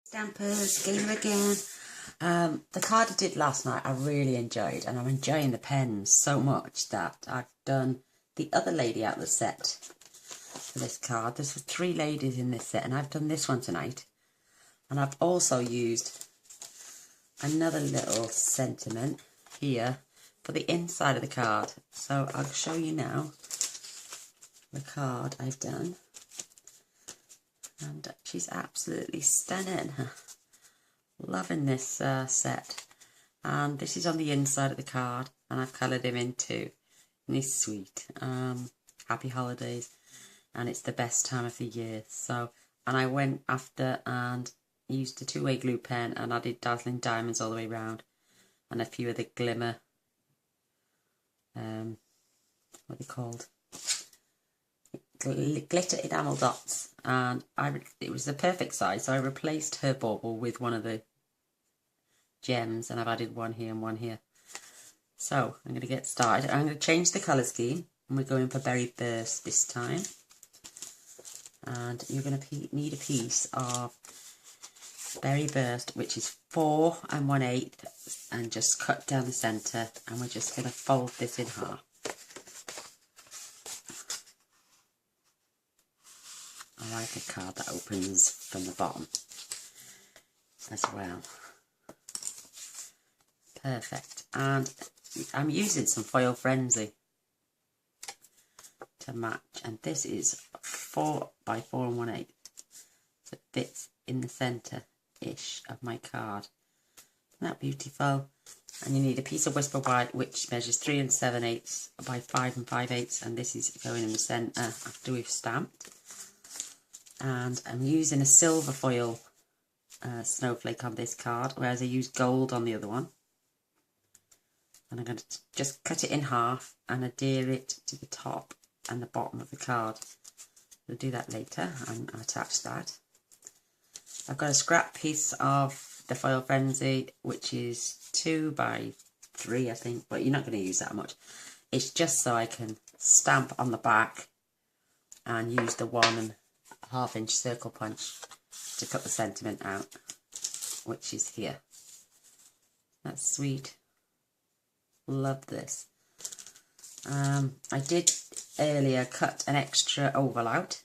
Stampers, game again. The card I did last night I really enjoyed, and I'm enjoying the pens so much that I've done the other lady out of the set for this card. There's 3 ladies in this set, and I've done this one tonight. And I've also used another little sentiment here for the inside of the card. So I'll show you now the card I've done. And she's absolutely stunning. Loving this set. And this is on the inside of the card, and I've coloured him in too. And he's sweet. Happy holidays. And it's the best time of the year. So, and I went after and used a 2-way glue pen and added dazzling diamonds all the way around. And a few of the glimmer, what are they called? Glitter enamel dots, and it was the perfect size, so I replaced her bauble with one of the gems, and I've added one here and one here. So I'm going to get started. I'm going to change the colour scheme, and we're going for Berry Burst this time. And you're going to need a piece of Berry Burst, which is 4 1/8, and just cut down the centre, and we're just going to fold this in half. I like a card that opens from the bottom as well. Perfect. And I'm using some Foil Frenzy to match. And this is 4 by 4 1/8. So it fits in the centre-ish of my card. Isn't that beautiful? And you need a piece of Whisper White, which measures 3 7/8 by 5 5/8. And this is going in the centre after we've stamped. And I'm using a silver foil snowflake on this card, whereas I used gold on the other one. And I'm going to just cut it in half and adhere it to the top and the bottom of the card. We'll do that later and attach that. I've got a scrap piece of the Foil Frenzy, which is 2 by 3, I think, but you're not going to use that much. It's just so I can stamp on the back and use the 1 1/2 inch circle punch to cut the sentiment out, which is here. That's sweet. Love this. I did earlier cut an extra oval out,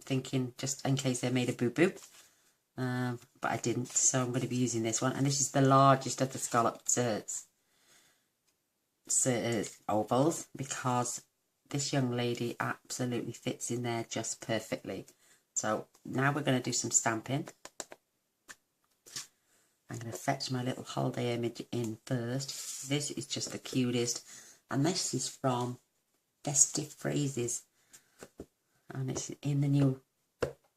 thinking just in case I made a boo-boo, but I didn't, so I'm going to be using this one. And this is the largest of the scalloped ovals, because this young lady absolutely fits in there just perfectly. So now we're going to do some stamping. I'm going to fetch my little holiday image in first. This is just the cutest. And this is from Festive Phrases. And it's in the new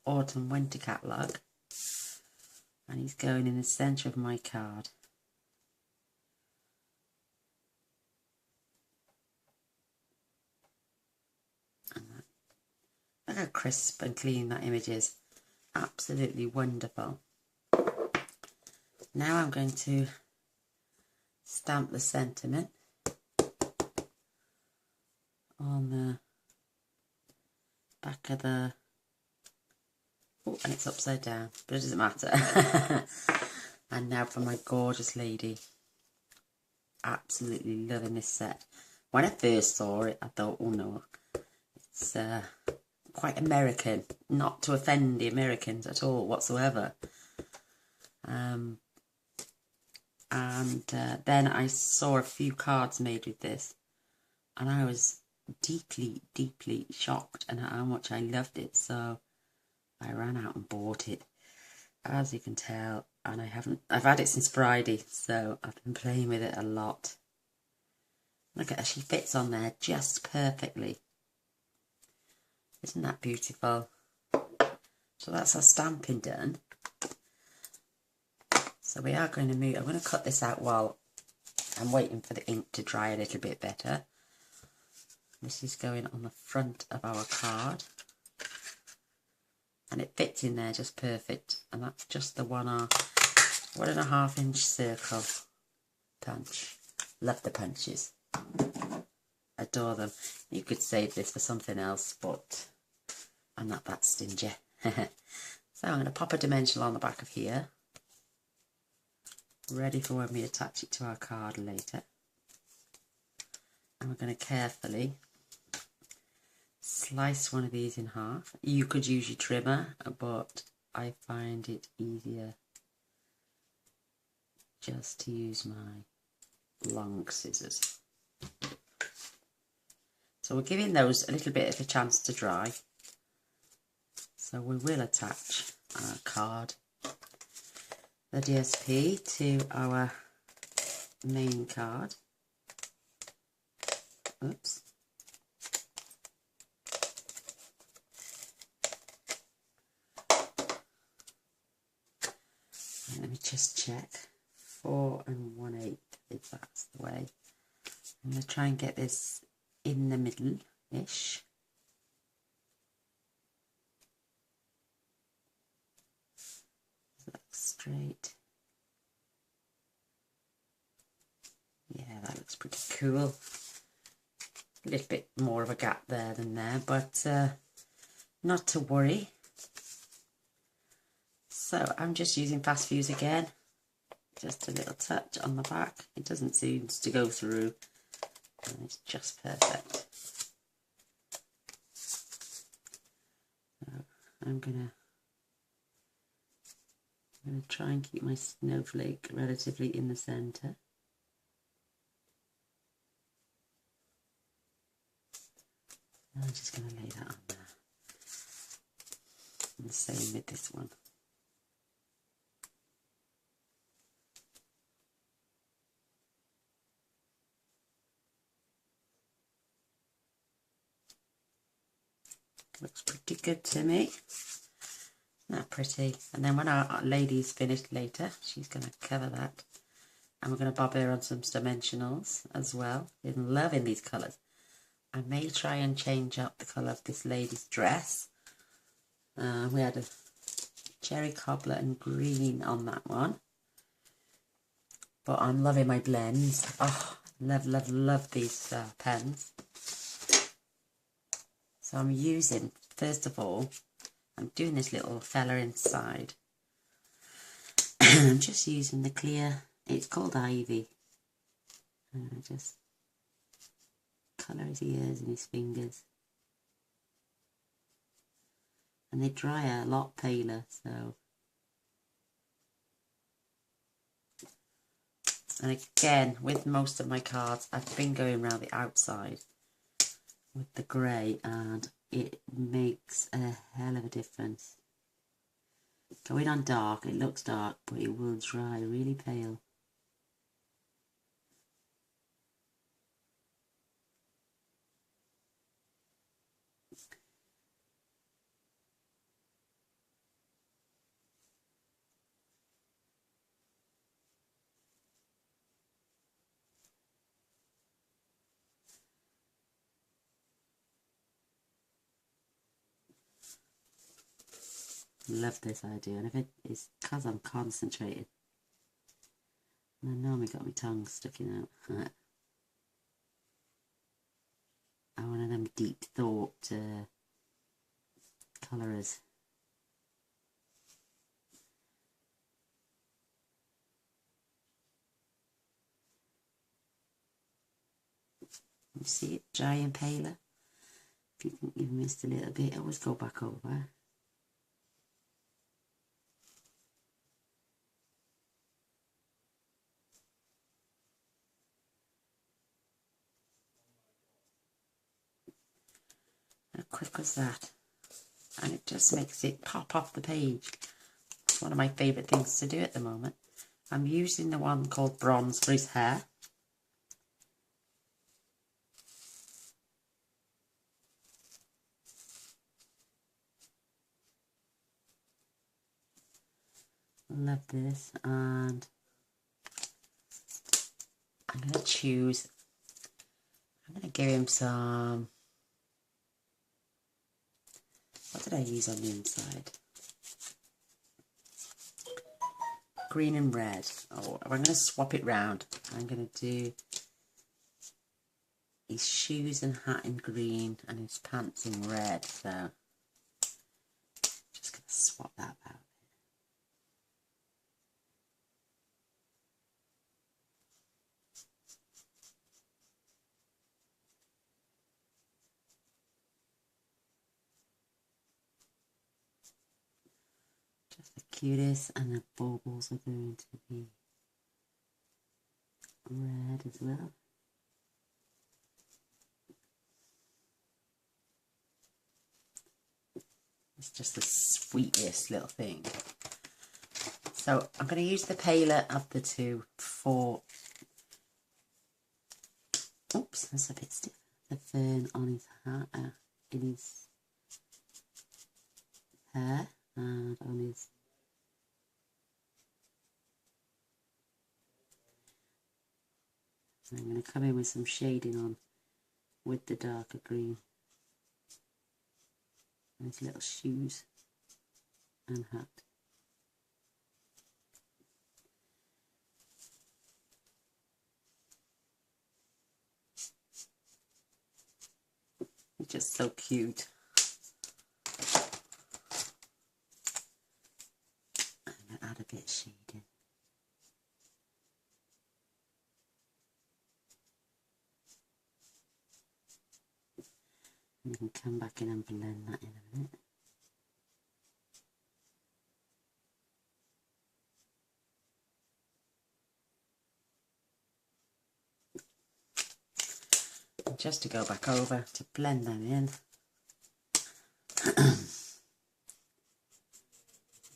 autumn winter catalogue. And he's going in the centre of my card. Look how crisp and clean that image is. Absolutely wonderful. Now I'm going to stamp the sentiment on the back of the... Oh, and it's upside down, but it doesn't matter. And now for my gorgeous lady. Absolutely loving this set. When I first saw it, I thought, oh no, it's quite American, not to offend the Americans at all whatsoever. Then I saw a few cards made with this, and I was deeply, deeply shocked at how much I loved it. So I ran out and bought it, as you can tell, and I've had it since Friday, so I've been playing with it a lot. Look at her, she fits on there just perfectly. Isn't that beautiful? So that's our stamping done. So we are going to move. I'm going to cut this out while I'm waiting for the ink to dry a little bit better. This is going on the front of our card. And it fits in there just perfect. And that's just the 1 1/2 inch circle punch. Love the punches. Adore them. You could save this for something else, but I'm not that stingy. So I'm going to pop a dimensional on the back of here, ready for when we attach it to our card later. And we're going to carefully slice one of these in half. You could use your trimmer, but I find it easier just to use my long scissors. So we're giving those a little bit of a chance to dry. So we will attach our card, the DSP, to our main card. Oops. Let me just check. 4 1/8, if that's the way. I'm going to try and get this in the middle-ish. So that's straight. Yeah, that looks pretty cool. A little bit more of a gap there than there, but not to worry. So I'm just using fast fuse again. Just a little touch on the back. It doesn't seem to go through, and it's just perfect. So I'm gonna try and keep my snowflake relatively in the centre. I'm just going to lay that on there. And the same with this one. Looks pretty good to me. Isn't that pretty? And then when our lady's finished later, she's going to cover that. And we're going to bob her on some dimensionals as well. I'm loving these colours. I may try and change up the colour of this lady's dress. We had a cherry cobbler and green on that one. But I'm loving my blends. Oh, love, love, love these pens. So I'm using, first of all, I'm doing this little fella inside. I'm just using the clear, it's called Ivy. And I just colour his ears and his fingers. And they dry a lot paler, so. And again, with most of my cards, I've been going around the outside with the grey, and it makes a hell of a difference. Going on dark, it looks dark, but it will dry really pale. Love this idea, and if it's because I'm concentrated, and I normally got my tongue sticking out. I'm one of them deep thought colourers. You see it dry and paler? If you think you've missed a little bit, always go back over. How quick was that? And it just makes it pop off the page. It's one of my favourite things to do at the moment. I'm using the one called Bronze for his hair. Love this, and I'm going to choose, I'm going to give him some, what did I use on the inside? Green and red. Oh, I'm going to swap it round. I'm going to do his shoes and hat in green and his pants in red, so just going to swap that out. Just the cutest, and the baubles are going to be red as well. It's just the sweetest little thing. So I'm going to use the paler of the two for, oops, that's a bit stiff, the fern on his hat, in his hair and on his I'm going to come in with some shading on with the darker green and his little shoes and hat. It's just so cute. I'm going to add a bit of shading. You can come back in and blend that in a minute. And just to go back over to blend them in.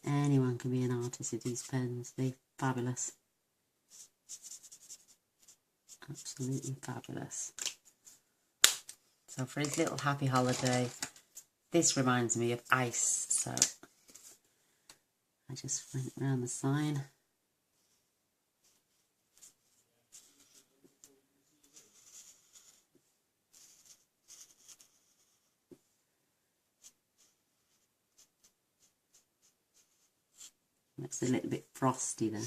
Anyone can be an artist with these pens. They're fabulous. Absolutely fabulous. So for his little happy holiday, this reminds me of ice, so I just went around the sign. It's a little bit frosty there.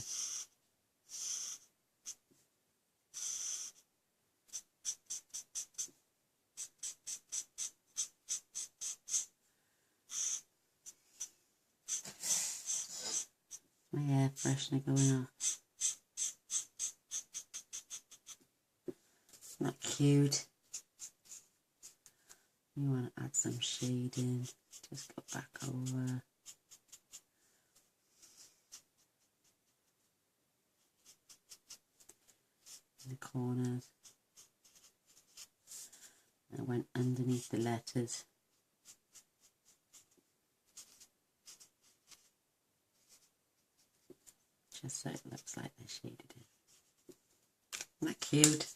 My air freshener going off. Isn't that cute? You want to add some shading. Just go back over. In the corners. I went underneath the letters. Just so it looks like they're shaded in. Isn't that cute?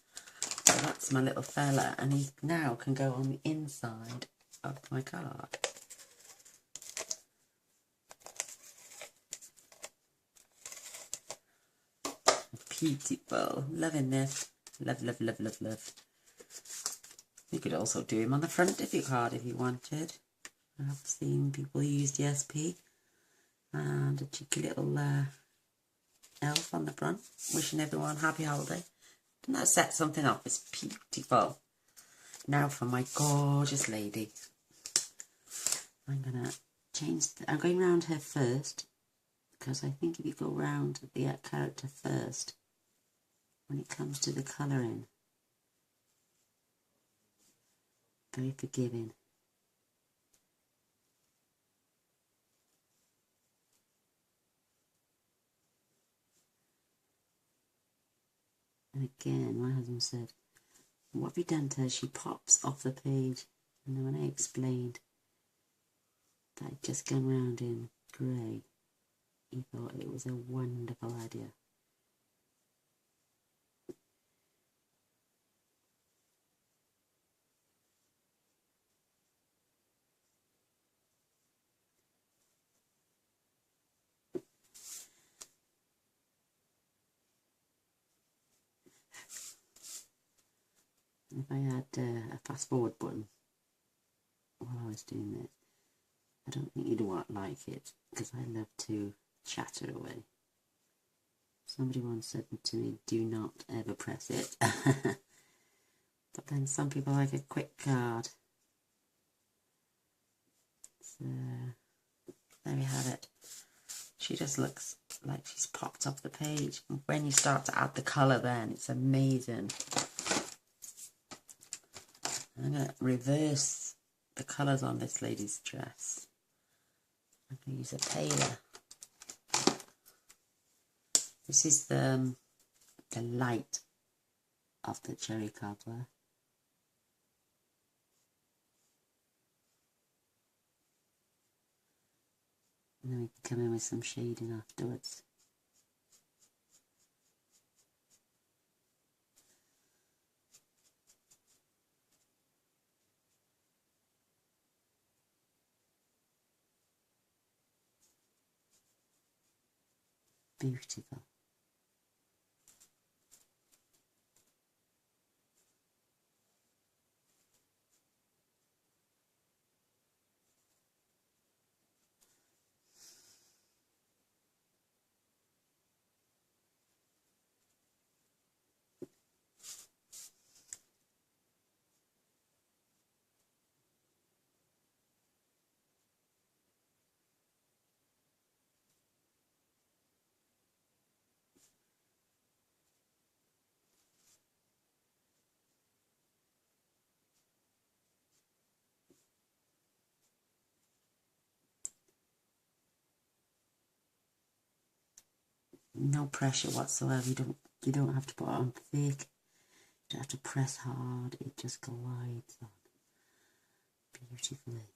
So that's my little fella, and he now can go on the inside of my card. Beautiful. Loving this. Love, love, love, love, love. You could also do him on the front of your card if you wanted. I've seen people use DSP and a cheeky little elf on the front, wishing everyone happy holiday. Doesn't that set something up? It's beautiful. Now for my gorgeous lady. I'm gonna change. I'm going round her first because I think if you go round the character first, when it comes to the colouring, very forgiving. And again, my husband said, what have you done to her? She pops off the page. And then when I explained that I'd just gone round in grey, he thought it was a wonderful idea. If I had a fast forward button while I was doing this, I don't think you'd like it because I love to chatter away. Somebody once said to me, do not ever press it. But then some people like a quick card. So there we have it. She just looks like she's popped off the page. And when you start to add the colour then, it's amazing. I'm going to reverse the colours on this lady's dress. I'm going to use a paler This is the light of the cherry cobbler. And then we can come in with some shading afterwards. Beautiful. No pressure whatsoever. You don't have to put it on thick. You don't have to press hard. It just glides on beautifully.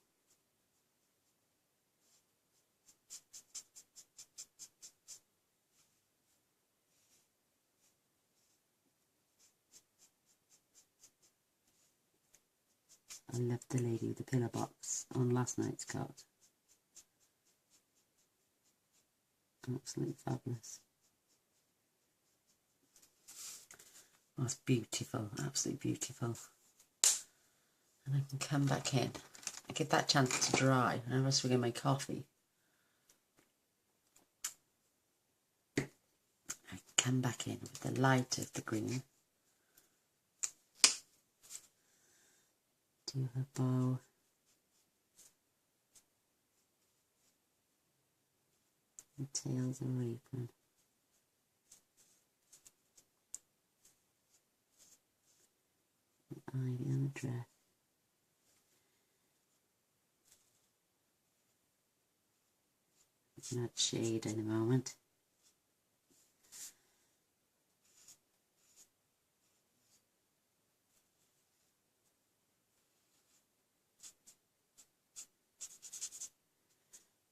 I left the lady with the pillar box on last night's card. Absolutely fabulous. That's beautiful, absolutely beautiful. And I can come back in. I get that chance to dry. I was swinging my coffee. I come back in with the light of the green. Do her bow. The tails are apron. The ivy on the dress. We can add shade in a moment.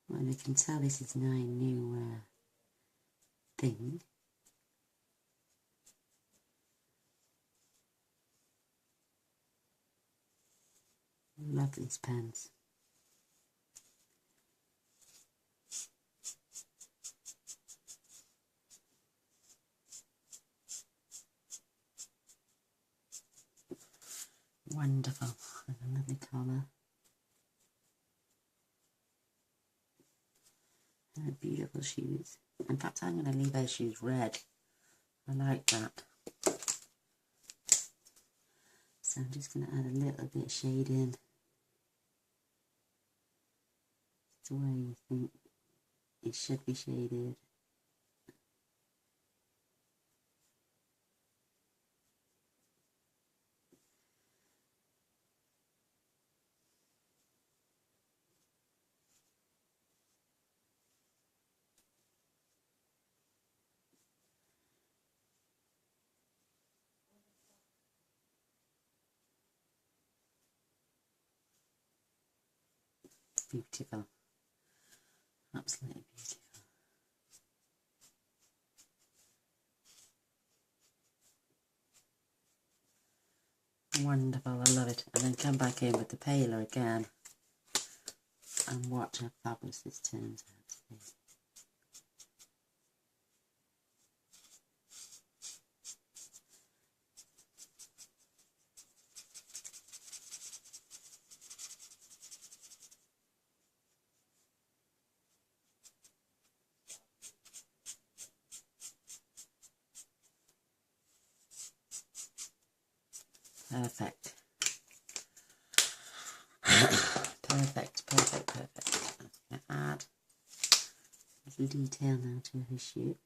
Well, you can tell this is my new thing. Love these pens. Wonderful. And a lovely colour. And her beautiful shoes. In fact, I'm going to leave her shoes red. I like that. So I'm just going to add a little bit of shade in. It's the way you think it should be shaded. Beautiful. Absolutely beautiful. Wonderful, I love it. And then come back in with the paler again and watch how fabulous this turns out to be. Perfect. Perfect, perfect, perfect. I'm going to add a little detail now to her shoe.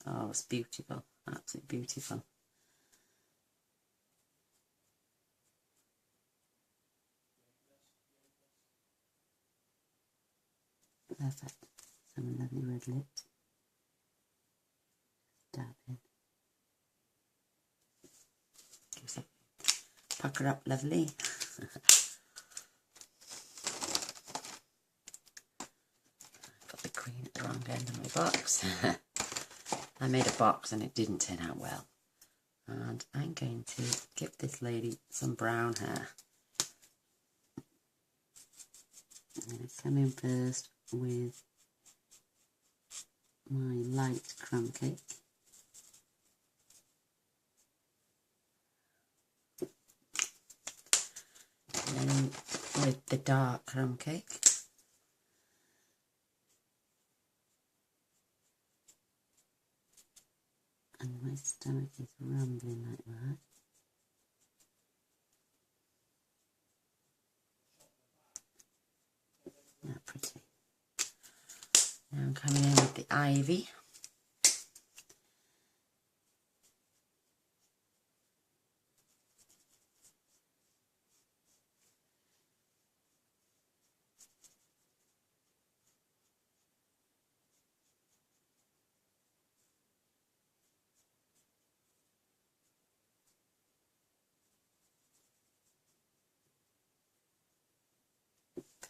Oh, it's beautiful, absolutely beautiful. Perfect. Some lovely red lips. Dab in. Gives it pucker up lovely. Got the green at the wrong end of my box. I made a box and it didn't turn out well. And I'm going to give this lady some brown hair. I'm going to come in first with my light crumb cake. And then with the dark crumb cake. And my stomach is rumbling like that. Yeah, pretty. Now I'm coming in with the ivy.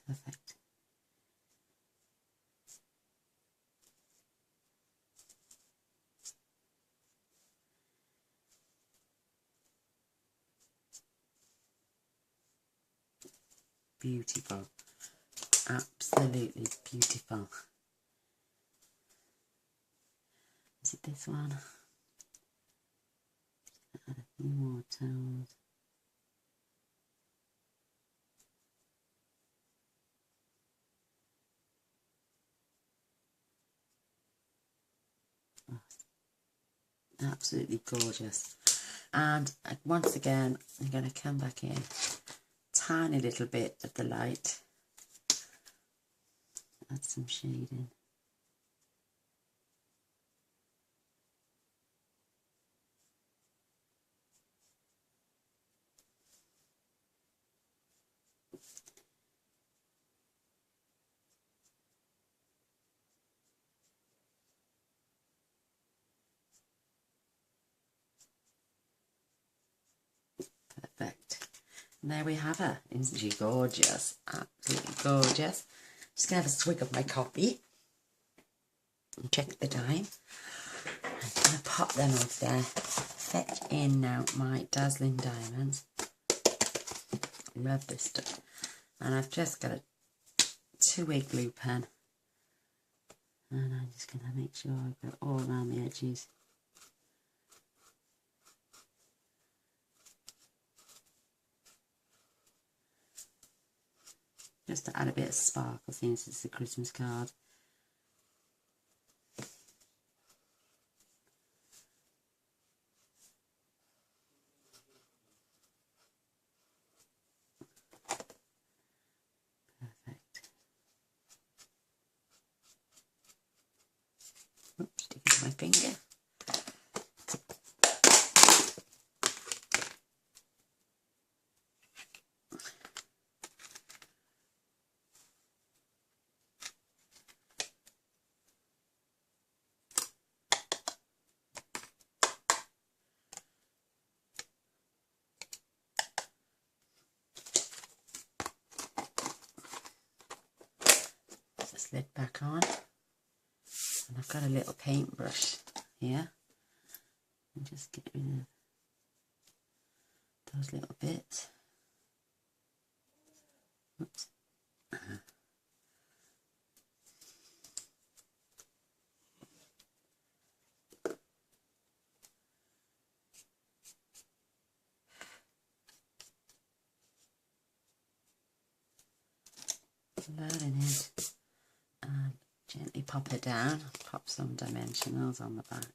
Perfect. Beautiful. Absolutely beautiful. Is it this one? Add a few more tones. Oh, absolutely gorgeous. And once again, I'm going to come back in, tiny little bit of the light, add some shading. Perfect. And there we have her. Isn't she gorgeous? Absolutely gorgeous. Just going to have a swig of my coffee and check the time. I'm going to pop them off there. Fetch in now my dazzling diamonds. Love this stuff. And I've just got a 2-way glue pen. And I'm just going to make sure I've got all around the edges. Just to add a bit of sparkle since it's a Christmas card. Perfect. Oops, stick it to my finger. Lid back on, and I've got a little paintbrush here, and just get rid of those little bits. Oops. Load in it and gently pop it down, pop some dimensionals on the back.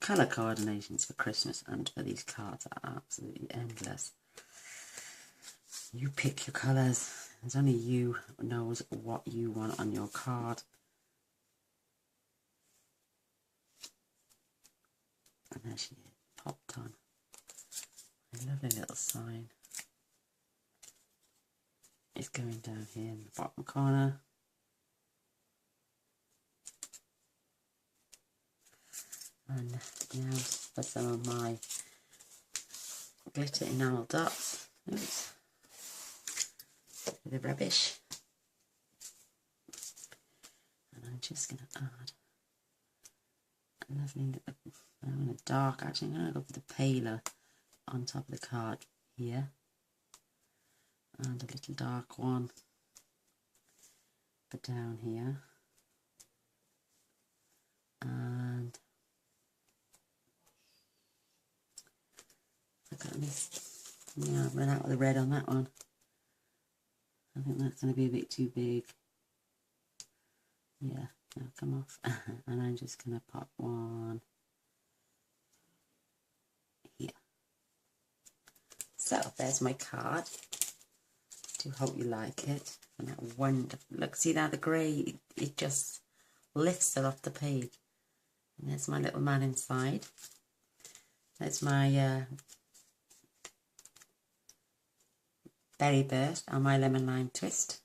colour coordinations for Christmas and for these cards are absolutely endless. You pick your colours. There's only you who knows what you want on your card. And there she is, popped on. A lovely little sign. It's going down here in the bottom corner. And now for some of my glitter enamel dots. Oops. The rubbish. And I'm just going to add a lovely little, dark, actually I'm going to go for the paler on top of the card here. And a little dark one for down here. And I got this, yeah, I've run out of the red on that one. I think that's going to be a bit too big. Yeah, now come off. And I'm just going to pop one here. So there's my card. I do hope you like it. And that wonderful, look, see that the grey, it just lifts it off the page. And there's my little man inside. There's my berry burst and my lemon lime twist.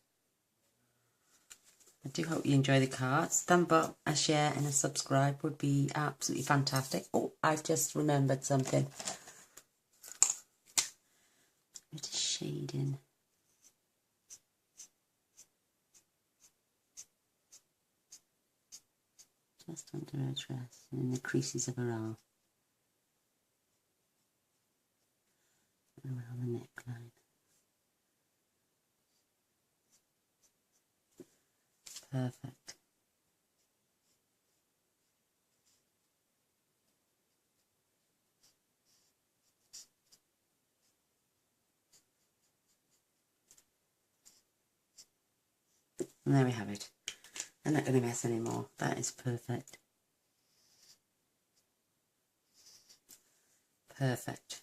I do hope you enjoy the cards. Thumb up, a share and a subscribe would be absolutely fantastic. Oh, I've just remembered something. A bit of shading. Just under her dress and in the creases of her arm. And around the neckline. Perfect. And there we have it. I'm not going to mess anymore. That is perfect. Perfect.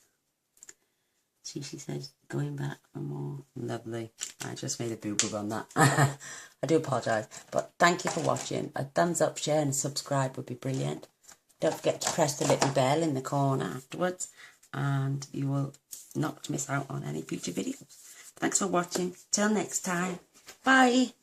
See, she says going back for more. Lovely. I just made a boo-boo on that. I do apologise. But thank you for watching. A thumbs up, share and subscribe would be brilliant. Don't forget to press the little bell in the corner afterwards. And you will not miss out on any future videos. Thanks for watching. Till next time. Bye.